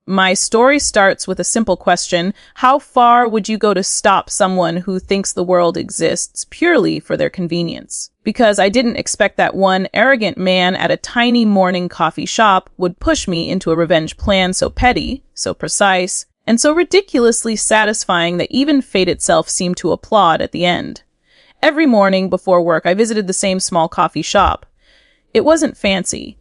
My story starts with a simple question: how far would you go to stop someone who thinks the world exists purely for their convenience? Because I didn't expect that one arrogant man at a tiny morning coffee shop would push me into a revenge plan so petty, so precise, and so ridiculously satisfying that even fate itself seemed to applaud at the end. Every morning before work, I visited the same small coffee shop. It wasn't fancy.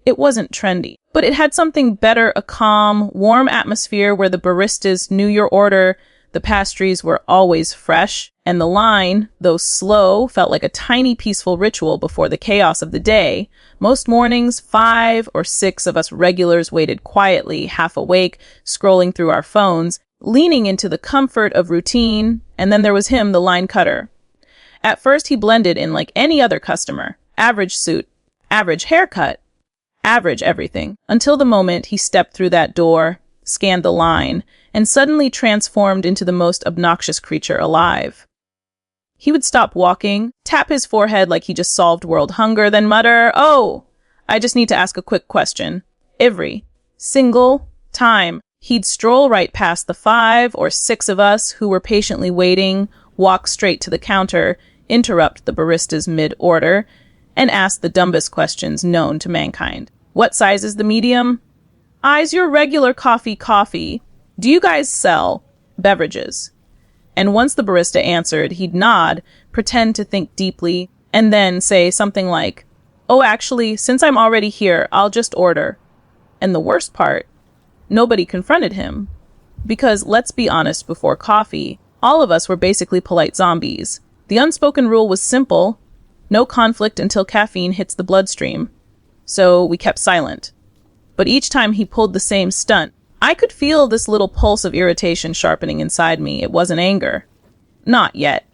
It wasn't trendy, but it had something better: a calm, warm atmosphere where the baristas knew your order, the pastries were always fresh, and the line, though slow, felt like a tiny peaceful ritual before the chaos of the day. Most mornings, 5 or 6 of us regulars waited quietly, half awake, scrolling through our phones, leaning into the comfort of routine, and then there was him, the line cutter. At first, he blended in like any other customer. Average suit, average haircut, average everything, until the moment he stepped through that door, scanned the line, and suddenly transformed into the most obnoxious creature alive. He would stop walking, tap his forehead like he just solved world hunger, then mutter, "Oh, I just need to ask a quick question." Every single time. He'd stroll right past the 5 or 6 of us who were patiently waiting, walk straight to the counter, interrupt the barista's mid-order, and ask the dumbest questions known to mankind. What size is the medium? Is your regular coffee? Do you guys sell beverages? And once the barista answered, he'd nod, pretend to think deeply, and then say something like, "Oh, actually, since I'm already here, I'll just order." And the worst part, nobody confronted him. Because let's be honest, before coffee, all of us were basically polite zombies. The unspoken rule was simple: no conflict until caffeine hits the bloodstream. So we kept silent. But each time he pulled the same stunt, I could feel this little pulse of irritation sharpening inside me. It wasn't anger. Not yet.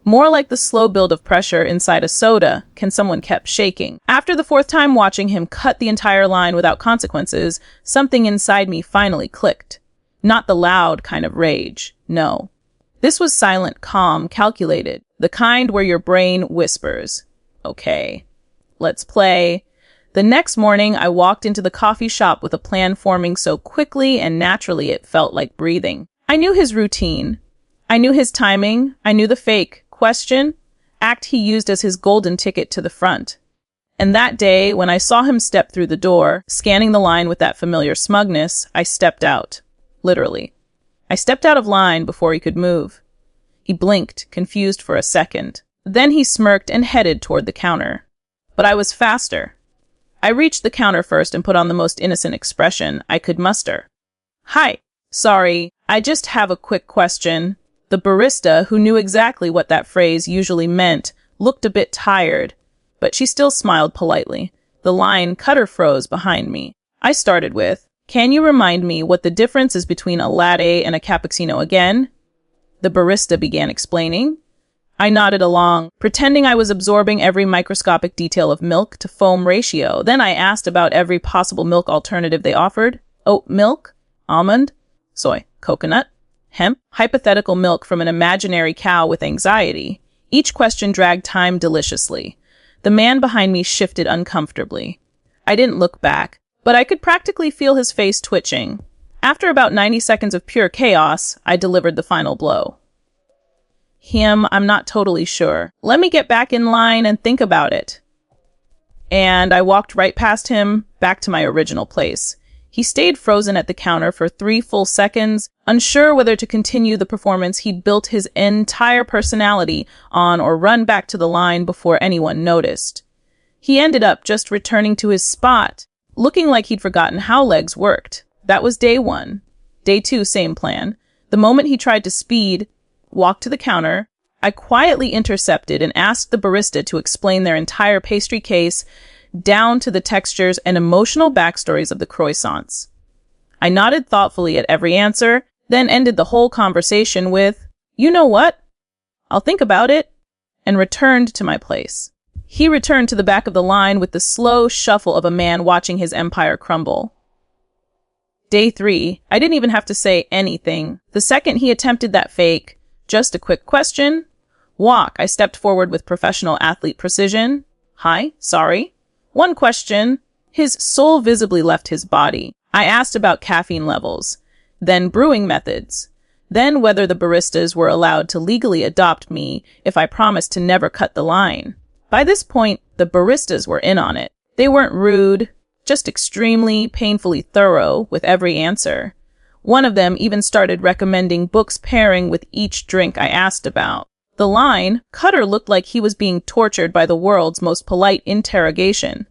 More like the slow build of pressure inside a soda someone kept shaking. After the 4th time watching him cut the entire line without consequences, something inside me finally clicked. Not the loud kind of rage. No. This was silent, calm, calculated. The kind where your brain whispers, "Okay, let's play." The next morning, I walked into the coffee shop with a plan forming so quickly and naturally it felt like breathing. I knew his routine. I knew his timing. I knew the fake question, act he used as his golden ticket to the front. And that day, when I saw him step through the door, scanning the line with that familiar smugness, I stepped out. Literally. I stepped out of line before he could move. He blinked, confused for a second. Then he smirked and headed toward the counter. But I was faster. I reached the counter first and put on the most innocent expression I could muster. "Hi, sorry, I just have a quick question." The barista, who knew exactly what that phrase usually meant, looked a bit tired, but she still smiled politely. The line cutter froze behind me. I started with, "Can you remind me what the difference is between a latte and a cappuccino again?" The barista began explaining. I nodded along, pretending I was absorbing every microscopic detail of milk to foam ratio. Then I asked about every possible milk alternative they offered. Oat milk, almond, soy, coconut, hemp, hypothetical milk from an imaginary cow with anxiety. Each question dragged time deliciously. The man behind me shifted uncomfortably. I didn't look back, but I could practically feel his face twitching. After about 90 seconds of pure chaos, I delivered the final blow. I'm not totally sure. Let me get back in line and think about it." And I walked right past him, back to my original place. He stayed frozen at the counter for 3 full seconds, unsure whether to continue the performance he'd built his entire personality on or run back to the line before anyone noticed. He ended up just returning to his spot, looking like he'd forgotten how legs worked. That was day 1. Day 2, same plan. The moment he tried to speed, walked to the counter, I quietly intercepted and asked the barista to explain their entire pastry case, down to the textures and emotional backstories of the croissants. I nodded thoughtfully at every answer, then ended the whole conversation with, "You know what? I'll think about it," and returned to my place. He returned to the back of the line with the slow shuffle of a man watching his empire crumble. Day 3, I didn't even have to say anything. The second he attempted that fake, "Just a quick question." Walk, I stepped forward with professional athlete precision. "Hi, sorry. One question." His soul visibly left his body. I asked about caffeine levels, then brewing methods, then whether the baristas were allowed to legally adopt me if I promised to never cut the line. By this point, the baristas were in on it. They weren't rude, just extremely painfully thorough with every answer. One of them even started recommending books pairing with each drink I asked about. The line, Cutter looked like he was being tortured by the world's most polite interrogation.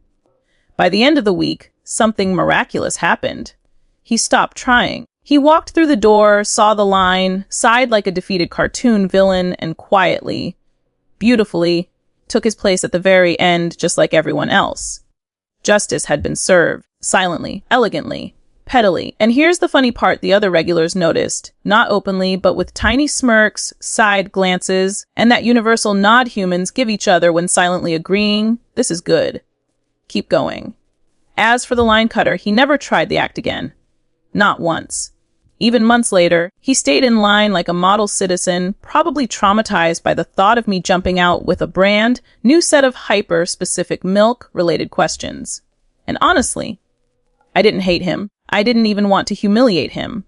By the end of the week, something miraculous happened. He stopped trying. He walked through the door, saw the line, sighed like a defeated cartoon villain, and quietly, beautifully, took his place at the very end just like everyone else. Justice had been served, silently, elegantly, pettily. And here's the funny part the other regulars noticed, not openly, but with tiny smirks, side glances, and that universal nod humans give each other when silently agreeing, this is good. Keep going. As for the line cutter, he never tried the act again. Not once. Even months later, he stayed in line like a model citizen, probably traumatized by the thought of me jumping out with a brand new set of hyper-specific milk-related questions. And honestly, I didn't hate him. I didn't even want to humiliate him.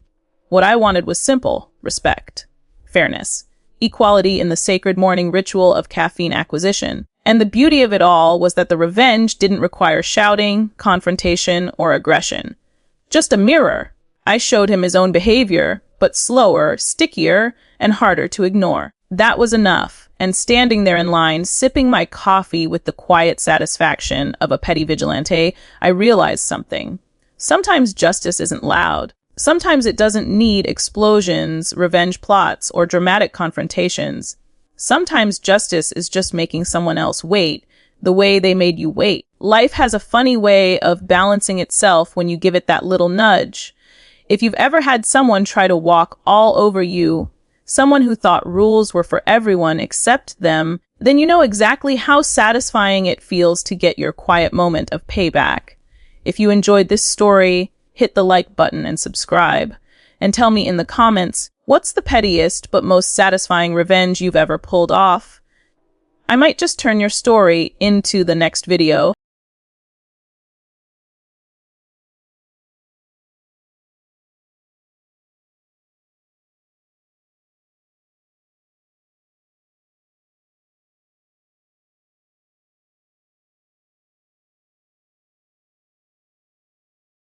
What I wanted was simple: respect, fairness, equality in the sacred morning ritual of caffeine acquisition. And the beauty of it all was that the revenge didn't require shouting, confrontation, or aggression. Just a mirror. I showed him his own behavior, but slower, stickier, and harder to ignore. That was enough, and standing there in line, sipping my coffee with the quiet satisfaction of a petty vigilante, I realized something. Sometimes justice isn't loud. Sometimes it doesn't need explosions, revenge plots, or dramatic confrontations. Sometimes justice is just making someone else wait, the way they made you wait. Life has a funny way of balancing itself when you give it that little nudge. If you've ever had someone try to walk all over you, someone who thought rules were for everyone except them, then you know exactly how satisfying it feels to get your quiet moment of payback. If you enjoyed this story, hit the like button and subscribe. And tell me in the comments, what's the pettiest but most satisfying revenge you've ever pulled off? I might just turn your story into the next video.